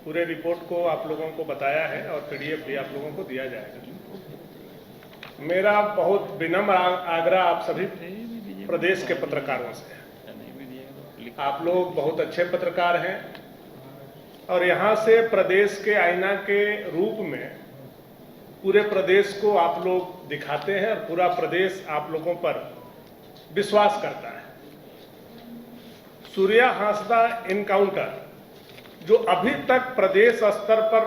पूरे रिपोर्ट को आप लोगों को बताया है और पीडीएफ भी आप लोगों को दिया जाएगा। मेरा बहुत विनम्र आग्रह आप सभी प्रदेश के पत्रकारों से है। आप लोग बहुत अच्छे पत्रकार हैं और यहाँ से प्रदेश के आईना के रूप में पूरे प्रदेश को आप लोग दिखाते हैं और पूरा प्रदेश आप लोगों पर विश्वास करता है। सूर्या हांसदा इनकाउंटर जो अभी तक प्रदेश स्तर पर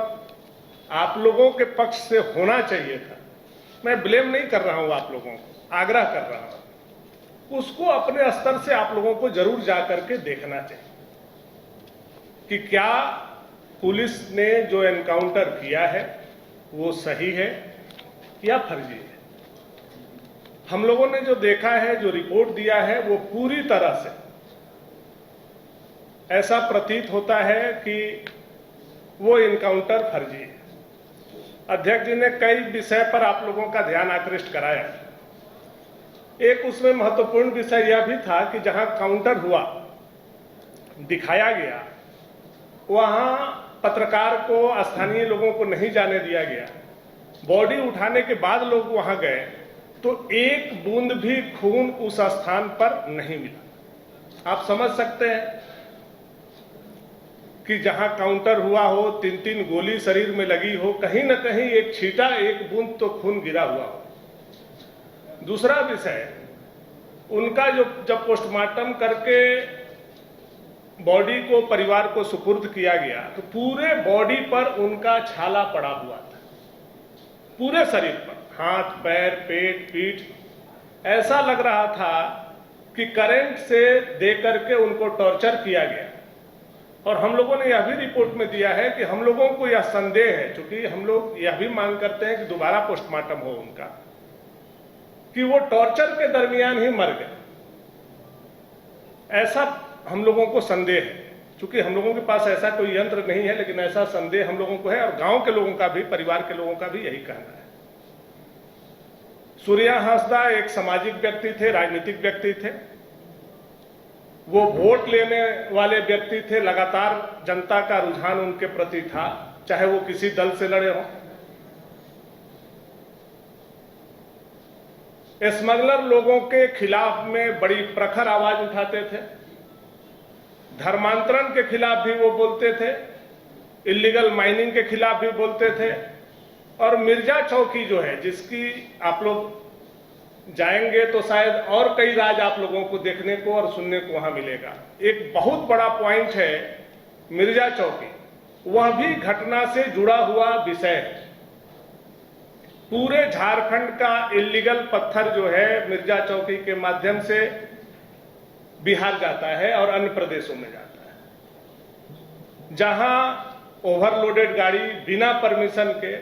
आप लोगों के पक्ष से होना चाहिए था, मैं ब्लेम नहीं कर रहा हूं, आप लोगों को आग्रह कर रहा हूं, उसको अपने स्तर से आप लोगों को जरूर जाकर के देखना चाहिए कि क्या पुलिस ने जो एनकाउंटर किया है वो सही है या फर्जी है। हम लोगों ने जो देखा है, जो रिपोर्ट दिया है, वो पूरी तरह से ऐसा प्रतीत होता है कि वो इनकाउंटर फर्जी है। अध्यक्ष जी ने कई विषय पर आप लोगों का ध्यान आकृष्ट कराया। एक उसमें महत्वपूर्ण विषय यह भी था कि जहां काउंटर हुआ दिखाया गया, वहां पत्रकार को, स्थानीय लोगों को नहीं जाने दिया गया। बॉडी उठाने के बाद लोग वहां गए तो एक बूंद भी खून उस स्थान पर नहीं मिला। आप समझ सकते हैं कि जहां काउंटर हुआ हो, 3-3 गोली शरीर में लगी हो, कहीं न कहीं एक छींटा, एक बूंद तो खून गिरा हुआ हो। दूसरा विषय, उनका जब पोस्टमार्टम करके बॉडी को परिवार को सुपुर्द किया गया तो पूरे बॉडी पर उनका छाला पड़ा हुआ था, पूरे शरीर पर, हाथ, पैर, पेट, पीठ। ऐसा लग रहा था कि करंट से दे करके उनको टॉर्चर किया गया। और हम लोगों ने यह भी रिपोर्ट में दिया है कि हम लोगों को यह संदेह है, क्योंकि हम लोग यह भी मांग करते हैं कि दोबारा पोस्टमार्टम हो उनका, कि वो टॉर्चर के दरमियान ही मर गए। ऐसा हम लोगों को संदेह है, क्योंकि हम लोगों के पास ऐसा कोई यंत्र नहीं है, लेकिन ऐसा संदेह हम लोगों को है और गांव के लोगों का भी, परिवार के लोगों का भी यही कहना है। सूर्या हांसदा एक सामाजिक व्यक्ति थे, राजनीतिक व्यक्ति थे। वो वोट लेने वाले व्यक्ति थे, लगातार जनता का रुझान उनके प्रति था, चाहे वो किसी दल से लड़े हों। स्मगलर लोगों के खिलाफ में बड़ी प्रखर आवाज उठाते थे, धर्मांतरण के खिलाफ भी वो बोलते थे, इलीगल माइनिंग के खिलाफ भी बोलते थे। और मिर्जा चौकी जो है, जिसकी आप लोग जाएंगे तो शायद और कई राज आप लोगों को देखने को और सुनने को वहां मिलेगा। एक बहुत बड़ा पॉइंट है मिर्जा चौकी, वह भी घटना से जुड़ा हुआ विषय है। पूरे झारखंड का इलीगल पत्थर जो है मिर्जा चौकी के माध्यम से बिहार जाता है और अन्य प्रदेशों में जाता है। जहां ओवरलोडेड गाड़ी बिना परमिशन के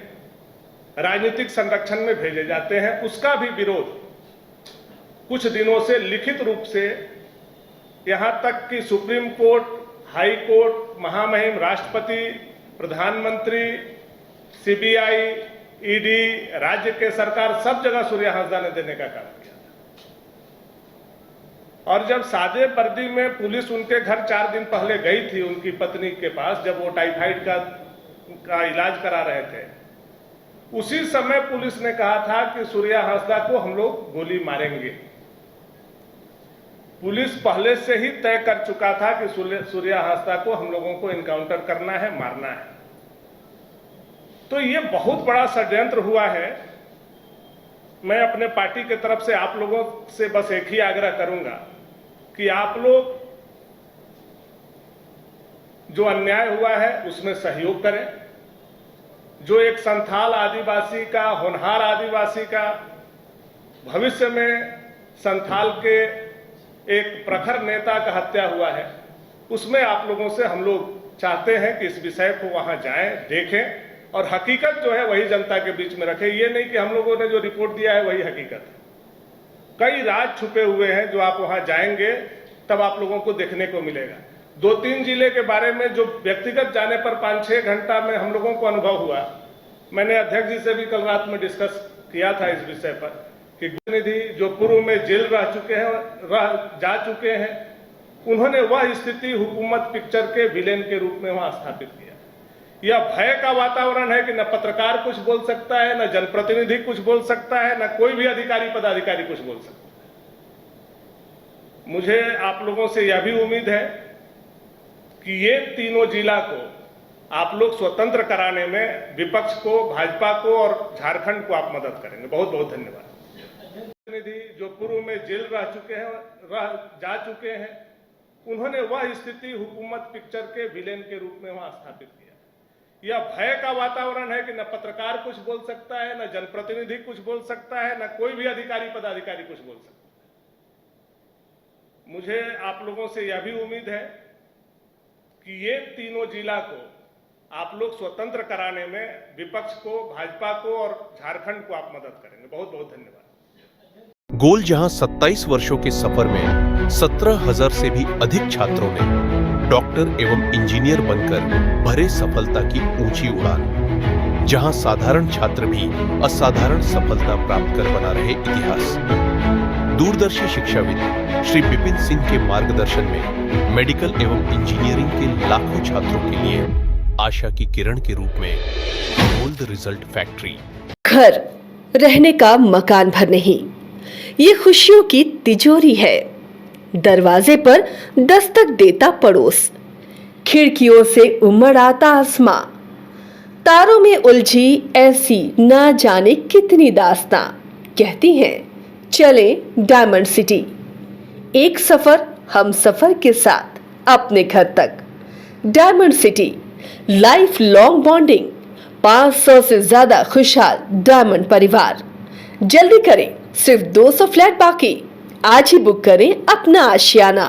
राजनीतिक संरक्षण में भेजे जाते हैं, उसका भी विरोध कुछ दिनों से लिखित रूप से, यहां तक कि सुप्रीम कोर्ट, हाई कोर्ट, महामहिम राष्ट्रपति, प्रधानमंत्री, सीबीआई, ईडी, राज्य के सरकार, सब जगह सूर्या हांसदा ने देने का काम किया। और जब सादे वर्दी में पुलिस उनके घर 4 दिन पहले गई थी उनकी पत्नी के पास, जब वो टाइफाइड का इलाज करा रहे थे, उसी समय पुलिस ने कहा था कि सूर्या हांसदा को हम लोग गोली मारेंगे। पुलिस पहले से ही तय कर चुका था कि सूर्या हांसदा को हम लोगों को एनकाउंटर करना है, मारना है। तो ये बहुत बड़ा षड्यंत्र हुआ है। मैं अपने पार्टी की तरफ से आप लोगों से बस एक ही आग्रह करूंगा कि आप लोग जो अन्याय हुआ है उसमें सहयोग करें। जो एक संथाल आदिवासी का, होनहार आदिवासी का, भविष्य में संथाल के एक प्रखर नेता का हत्या हुआ है, उसमें आप लोगों से हम लोग चाहते हैं कि इस विषय को वहां जाएं, देखें और हकीकत जो है वही जनता के बीच में रखें। ये नहीं कि हम लोगों ने जो रिपोर्ट दिया है वही हकीकत है। कई राज छुपे हुए हैं जो आप वहां जाएंगे तब आप लोगों को देखने को मिलेगा। 2-3 जिले के बारे में जो व्यक्तिगत जाने पर 5-6 घंटा में हम लोगों को अनुभव हुआ, मैंने अध्यक्ष जी से भी कल रात में डिस्कस किया था इस विषय पर कि प्रतिनिधि जो पूर्व में जेल जा चुके हैं, उन्होंने वह स्थिति हुकूमत पिक्चर के विलेन के रूप में वहां स्थापित किया। यह भय का वातावरण है कि न पत्रकार कुछ बोल सकता है, न जनप्रतिनिधि कुछ बोल सकता है, न कोई भी अधिकारी पदाधिकारी कुछ बोल सकता है। मुझे आप लोगों से यह भी उम्मीद है कि ये तीनों जिला को आप लोग स्वतंत्र कराने में विपक्ष को, भाजपा को और झारखंड को आप मदद करेंगे। बहुत बहुत धन्यवाद। प्रतिनिधि जो पूर्व में जेल जा चुके हैं, उन्होंने वह स्थिति हुकूमत पिक्चर के विलेन के रूप में वहां स्थापित किया। यह भय का वातावरण है कि न पत्रकार कुछ बोल सकता है, न जनप्रतिनिधि कुछ बोल सकता है, न कोई भी अधिकारी पदाधिकारी कुछ बोल सकता है। मुझे आप लोगों से यह भी उम्मीद है कि ये तीनों जिला को आप लोग स्वतंत्र कराने में विपक्ष को, भाजपा को और झारखंड को आप मदद करेंगे। बहुत बहुत धन्यवाद। गोल जहां 27 वर्षों के सफर में 17,000 से भी अधिक छात्रों ने डॉक्टर एवं इंजीनियर बनकर भरे सफलता की ऊंची उड़ान, जहां साधारण छात्र भी असाधारण सफलता प्राप्त कर बना रहे इतिहास। दूरदर्शी शिक्षाविद श्री विपिन सिंह के मार्गदर्शन में मेडिकल एवं इंजीनियरिंग के लाखों छात्रों के लिए आशा की किरण के रूप में गोल्ड रिजल्ट फैक्ट्री। घर रहने का मकान भर नहीं, ये खुशियों की तिजोरी है। दरवाजे पर दस्तक देता पड़ोस, खिड़कियों से उमड़ आता आसमां, तारों में उलझी ऐसी ना जाने कितनी दास्तां। कहती हैं चले डायमंड सिटी, एक सफर हम सफर के साथ अपने घर तक। Diamond city, life long bonding, 500 से ज्यादा खुशहाल डायमंड परिवार। जल्दी करें, सिर्फ 200 फ्लैट बाकी। आज ही बुक करें अपना आशियाना।